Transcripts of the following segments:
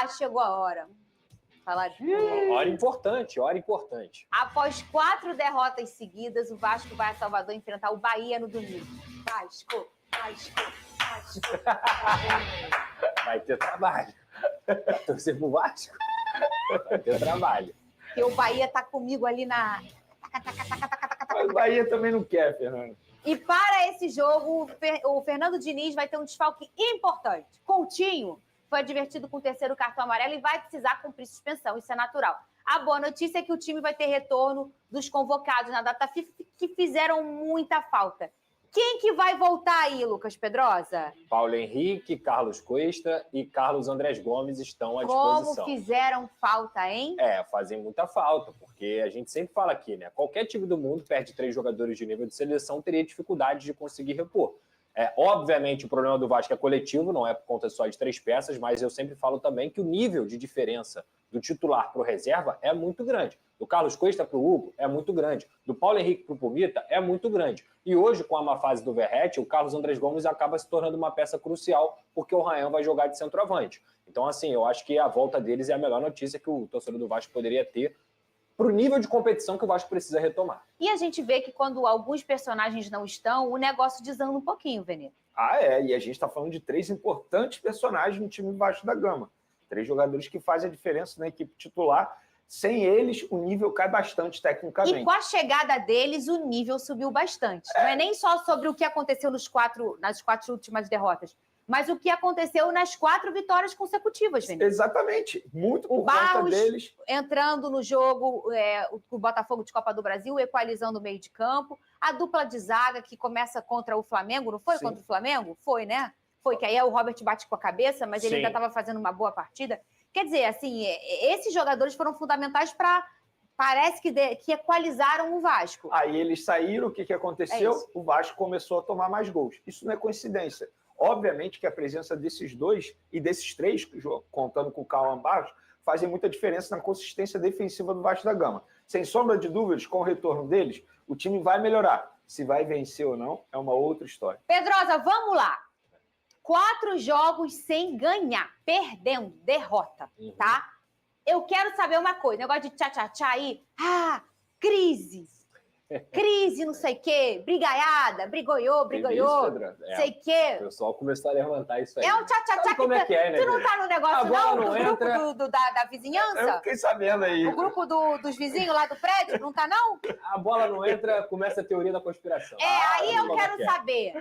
chegou a hora. Falar de hora importante, hora importante. Após 4 derrotas seguidas, o Vasco vai a Salvador enfrentar o Bahia no domingo. Vasco. Vai ter trabalho. Torcer pro Vasco? Vai ter trabalho. Porque o Bahia tá comigo ali na... Mas o Bahia também não quer, Fernando. E para esse jogo, o Fernando Diniz vai ter um desfalque importante. Coutinho foi advertido com o 3º cartão amarelo e vai precisar cumprir suspensão. Isso é natural. A boa notícia é que o time vai ter retorno dos convocados na data FIFA que fizeram muita falta. Quem que vai voltar aí, Lucas Pedrosa? Paulo Henrique, Carlos Cuesta e Carlos Andrés Gomes estão à disposição. Como fizeram falta, hein? Fazem muita falta, porque a gente sempre fala aqui, né? Qualquer time do mundo perde 3 jogadores de nível de seleção, teria dificuldade de conseguir repor. Obviamente, o problema do Vasco é coletivo, não é por conta só de 3 peças, mas eu sempre falo também que o nível de diferença do titular para o reserva é muito grande. Do Carlos Cuesta para o Hugo é muito grande. Do Paulo Henrique para o Pumita é muito grande. E hoje, com a má fase do Verratti, o Carlos Andrés Gomes acaba se tornando uma peça crucial, porque o Ryan vai jogar de centroavante. Então, assim, eu acho que a volta deles é a melhor notícia que o torcedor do Vasco poderia ter para o nível de competição que o Vasco precisa retomar. E a gente vê que quando alguns personagens não estão, o negócio desanda um pouquinho, Venê. E a gente está falando de 3 importantes personagens no time Vasco da Gama. 3 jogadores que fazem a diferença na equipe titular. Sem eles, o nível cai bastante tecnicamente. E com a chegada deles, o nível subiu bastante. Não é nem só sobre o que aconteceu nas 4 últimas derrotas, mas o que aconteceu nas 4 vitórias consecutivas, Venê. Exatamente. Muito por conta Barros deles. Entrando no jogo, o Botafogo de Copa do Brasil, equalizando o meio de campo. A dupla de zaga que começa contra o Flamengo, não foi? Sim. Contra o Flamengo? Foi, né? Foi, que aí o Robert bate com a cabeça, mas ele ainda estava fazendo uma boa partida. Quer dizer, assim, esses jogadores foram fundamentais para... Parece que equalizaram o Vasco. Aí eles saíram, o que aconteceu? O Vasco começou a tomar mais gols. Isso não é coincidência. Obviamente que a presença desses 2 e desses 3, contando com o Cauã Barros, fazem muita diferença na consistência defensiva do Vasco da Gama. Sem sombra de dúvidas, com o retorno deles, o time vai melhorar. Se vai vencer ou não, é uma outra história. Pedrosa, vamos lá. 4 jogos sem ganhar, perdendo, derrota, tá? Eu quero saber uma coisa, negócio de tchá-tchá-tchá aí. Crise, não sei o quê, brigaiada, brigoiô, sei o quê. O pessoal começou a levantar isso aí. É um tchá-tchá-tchá como é que é, né? Tu não tá no negócio do entra... grupo da vizinhança? Eu fiquei sabendo aí. O grupo dos vizinhos lá do prédio, não tá não? A bola não entra, começa a teoria da conspiração. Aí eu quero saber.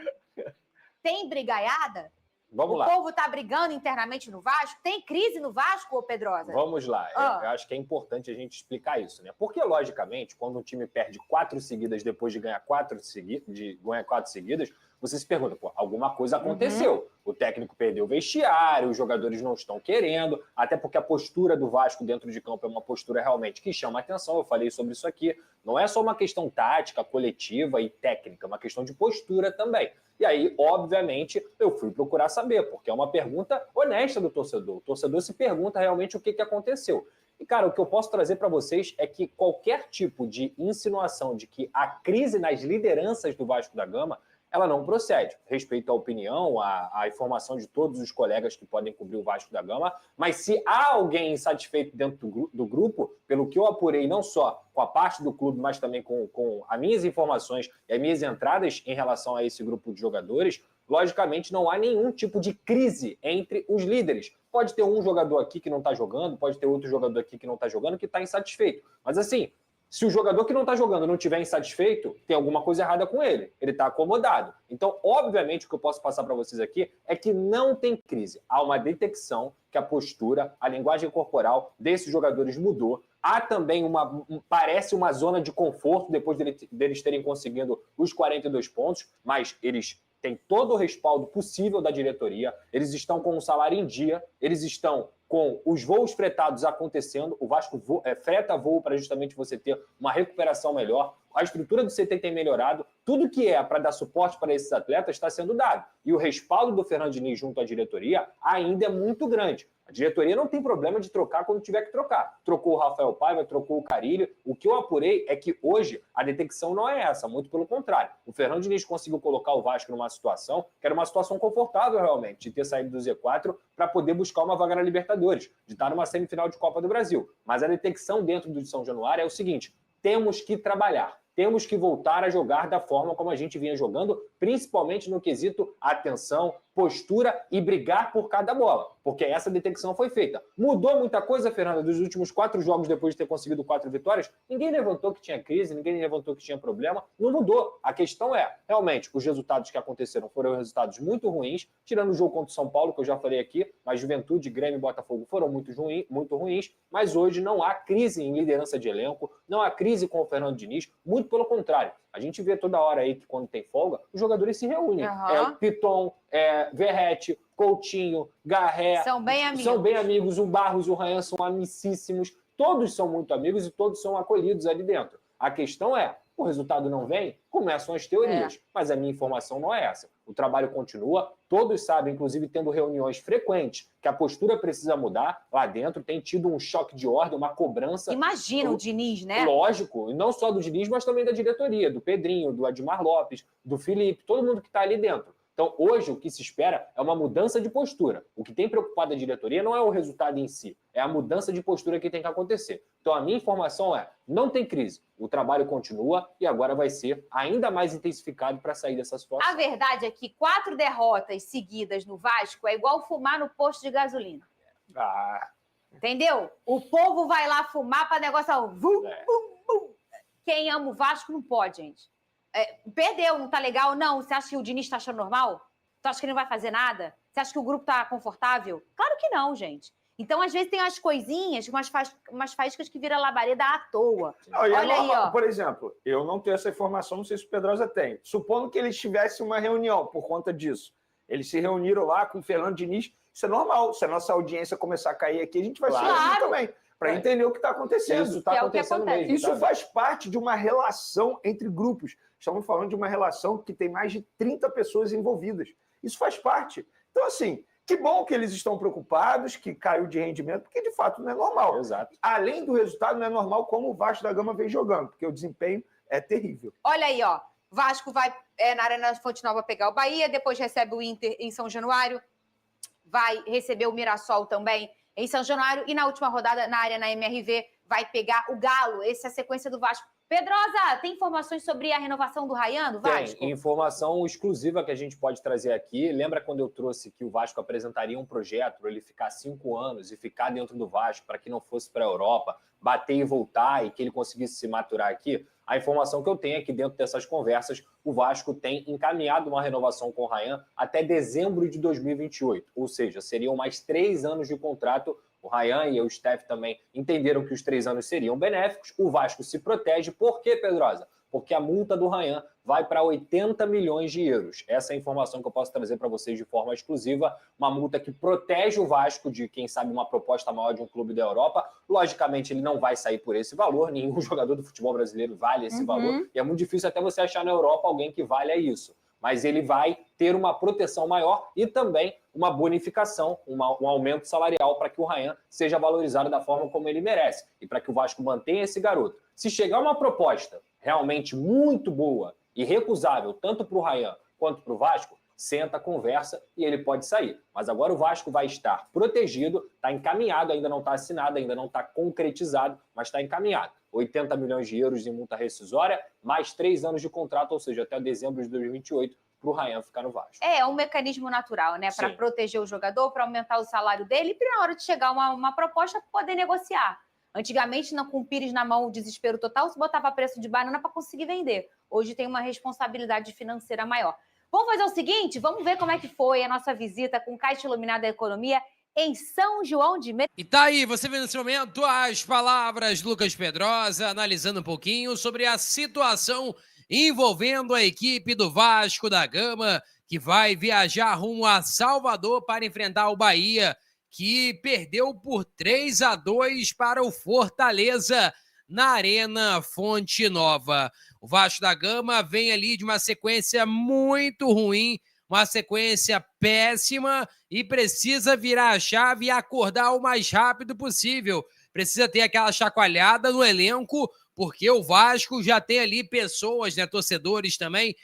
Tem brigaiada? Vamos lá. O povo tá brigando internamente no Vasco? Tem crise no Vasco, ô Pedrosa? Vamos lá. Eu acho que é importante a gente explicar isso, né? Porque, logicamente, quando um time perde 4 seguidas depois de ganhar 4 seguidas, você se pergunta, alguma coisa aconteceu. O técnico perdeu o vestiário, os jogadores não estão querendo, até porque a postura do Vasco dentro de campo é uma postura realmente que chama atenção. Eu falei sobre isso aqui. Não é só uma questão tática, coletiva e técnica, é uma questão de postura também. E aí, obviamente, eu fui procurar saber, porque é uma pergunta honesta do torcedor. O torcedor se pergunta realmente o que aconteceu. E, cara, o que eu posso trazer para vocês é que qualquer tipo de insinuação de que há crise nas lideranças do Vasco da Gama, ela não procede. Respeito à opinião, à informação de todos os colegas que podem cobrir o Vasco da Gama, mas se há alguém insatisfeito dentro do grupo, pelo que eu apurei não só com a parte do clube, mas também com as minhas informações e as minhas entradas em relação a esse grupo de jogadores, logicamente não há nenhum tipo de crise entre os líderes. Pode ter um jogador aqui que não está jogando, pode ter outro jogador aqui que não está jogando, que está insatisfeito. Mas assim, se o jogador que não está jogando não estiver insatisfeito, tem alguma coisa errada com ele. Ele está acomodado. Então, obviamente, o que eu posso passar para vocês aqui é que não tem crise. Há uma detecção que a postura, a linguagem corporal desses jogadores mudou. Há também parece uma zona de conforto depois deles terem conseguido os 42 pontos, mas eles têm todo o respaldo possível da diretoria, eles estão com o salário em dia, eles estão com os voos fretados acontecendo, o Vasco freta voo para justamente você ter uma recuperação melhor. A estrutura do CT tem melhorado, tudo que é para dar suporte para esses atletas está sendo dado. E o respaldo do Fernando Diniz junto à diretoria ainda é muito grande. A diretoria não tem problema de trocar quando tiver que trocar. Trocou o Rafael Paiva, trocou o Carille. O que eu apurei é que hoje a detecção não é essa, muito pelo contrário. O Fernando Diniz conseguiu colocar o Vasco numa situação que era uma situação confortável realmente, de ter saído do Z4 para poder buscar uma vaga na Libertadores, de estar numa semifinal de Copa do Brasil. Mas a detecção dentro do São Januário é o seguinte: temos que trabalhar. Temos que voltar a jogar da forma como a gente vinha jogando, principalmente no quesito atenção, postura e brigar por cada bola, porque essa detecção foi feita. Mudou muita coisa, Fernanda, dos últimos 4 jogos depois de ter conseguido 4 vitórias? Ninguém levantou que tinha crise, ninguém levantou que tinha problema, não mudou. A questão é, realmente, os resultados que aconteceram foram resultados muito ruins, tirando o jogo contra o São Paulo, que eu já falei aqui, mas Juventude, Grêmio e Botafogo foram muito ruins, mas hoje não há crise em liderança de elenco, não há crise com o Fernando Diniz, muito pelo contrário. A gente vê toda hora aí que quando tem folga, os jogadores se reúnem. Piton, Verrete, Coutinho, Garré. São bem amigos. São bem amigos. O Barros e o Ryan são amicíssimos. Todos são muito amigos e todos são acolhidos ali dentro. A questão é, o resultado não vem, começam as teorias. Mas a minha informação não é essa. O trabalho continua, todos sabem, inclusive tendo reuniões frequentes, que a postura precisa mudar. Lá dentro tem tido um choque de ordem, uma cobrança. Imagina o Diniz, né? Lógico, e não só do Diniz, mas também da diretoria, do Pedrinho, do Admar Lopes, do Felipe, todo mundo que está ali dentro. Então, hoje, o que se espera é uma mudança de postura. O que tem preocupado a diretoria não é o resultado em si, é a mudança de postura que tem que acontecer. Então, a minha informação é, não tem crise, o trabalho continua e agora vai ser ainda mais intensificado para sair dessa situação. A verdade é que 4 derrotas seguidas no Vasco é igual fumar no posto de gasolina. Entendeu? O povo vai lá fumar para negócio... Vum, bum, bum. Quem ama o Vasco não pode, gente. Perdeu, não tá legal? Não. Você acha que o Diniz tá achando normal? Tu acha que ele não vai fazer nada? Você acha que o grupo tá confortável? Claro que não, gente. Então, às vezes, tem umas coisinhas, umas faíscas que vira labareda à toa. Não, olha aí, ó. Por exemplo, eu não tenho essa informação, não sei se o Pedrosa tem. Supondo que eles tivessem uma reunião por conta disso. Eles se reuniram lá com o Fernando Diniz. Isso é normal. Se a nossa audiência começar a cair aqui, a gente vai se reunir também. Para entender o que está acontecendo. Isso está acontecendo mesmo. Isso faz parte de uma relação entre grupos. Estamos falando de uma relação que tem mais de 30 pessoas envolvidas. Isso faz parte. Então, assim, que bom que eles estão preocupados, que caiu de rendimento, porque de fato não é normal. Exato. Além do resultado, não é normal como o Vasco da Gama vem jogando, porque o desempenho é terrível. Olha aí, ó. Vasco vai na Arena Fonte Nova pegar o Bahia, depois recebe o Inter em São Januário, vai receber o Mirassol também em São Januário, e na última rodada, na Arena MRV, vai pegar o Galo. Essa é a sequência do Vasco. Pedrosa, tem informações sobre a renovação do Ryan, do Vasco? Tem informação exclusiva que a gente pode trazer aqui. Lembra quando eu trouxe que o Vasco apresentaria um projeto para ele ficar 5 anos e ficar dentro do Vasco para que não fosse para a Europa, bater e voltar e que ele conseguisse se maturar aqui? A informação que eu tenho é que dentro dessas conversas o Vasco tem encaminhado uma renovação com o Ryan até dezembro de 2028, ou seja, seriam mais 3 anos de contrato. O Ryan e o Steph também entenderam que os 3 anos seriam benéficos. O Vasco se protege. Por quê, Pedrosa? Porque a multa do Ryan vai para 80 milhões de euros. Essa é a informação que eu posso trazer para vocês de forma exclusiva. Uma multa que protege o Vasco de, quem sabe, uma proposta maior de um clube da Europa. Logicamente, ele não vai sair por esse valor. Nenhum jogador do futebol brasileiro vale esse valor. E é muito difícil até você achar na Europa alguém que valha isso. Mas ele vai ter uma proteção maior e também uma bonificação, um aumento salarial para que o Ryan seja valorizado da forma como ele merece e para que o Vasco mantenha esse garoto. Se chegar uma proposta realmente muito boa e recusável, tanto para o Ryan quanto para o Vasco, senta, conversa e ele pode sair. Mas agora o Vasco vai estar protegido, está encaminhado, ainda não está assinado, ainda não está concretizado, mas está encaminhado. 80 milhões de euros de multa rescisória, mais 3 anos de contrato, ou seja, até dezembro de 2028, para o Ryan ficar no Vasco. É um mecanismo natural, né? Para proteger o jogador, para aumentar o salário dele e na hora de chegar uma proposta, poder negociar. Antigamente, com o Pires na mão, o desespero total, se botava preço de banana para conseguir vender. Hoje tem uma responsabilidade financeira maior. Vamos fazer o seguinte, vamos ver como é que foi a nossa visita com Caixa Iluminada da Economia em São João de Meriti. E tá aí, você vê nesse momento as palavras de Lucas Pedrosa, analisando um pouquinho sobre a situação envolvendo a equipe do Vasco da Gama, que vai viajar rumo a Salvador para enfrentar o Bahia, que perdeu por 3-2 para o Fortaleza na Arena Fonte Nova. O Vasco da Gama vem ali de uma sequência muito ruim, uma sequência péssima e precisa virar a chave e acordar o mais rápido possível. Precisa ter aquela chacoalhada no elenco, porque o Vasco já tem ali pessoas, né, torcedores também,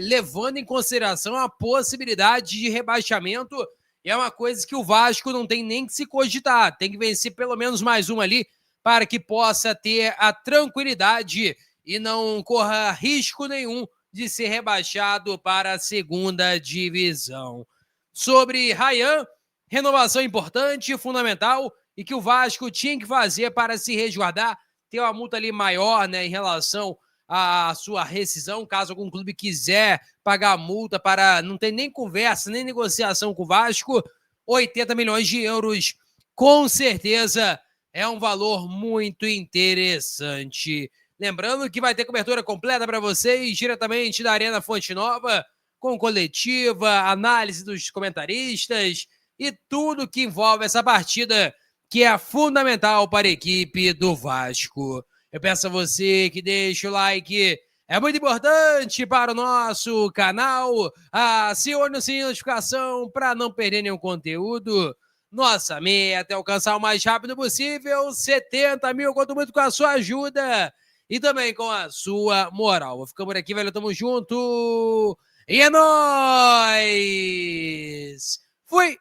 levando em consideração a possibilidade de rebaixamento. E é uma coisa que o Vasco não tem nem que se cogitar. Tem que vencer pelo menos mais uma ali para que possa ter a tranquilidade e não corra risco nenhum de ser rebaixado para a segunda divisão. Sobre Ryan, renovação importante, fundamental, e que o Vasco tinha que fazer para se resguardar, ter uma multa ali maior, né, em relação à sua rescisão, caso algum clube quiser pagar a multa para não ter nem conversa, nem negociação com o Vasco, 80 milhões de euros, com certeza é um valor muito interessante. Lembrando que vai ter cobertura completa para vocês, diretamente da Arena Fonte Nova, com coletiva, análise dos comentaristas e tudo que envolve essa partida, que é fundamental para a equipe do Vasco. Eu peço a você que deixe o like, é muito importante para o nosso canal. Acione o sininho de notificação para não perder nenhum conteúdo. Nossa meta é alcançar o mais rápido possível 70 mil, conto muito com a sua ajuda e também com a sua moral. Vou ficar por aqui, velho. Tamo junto. E é nóis! Fui!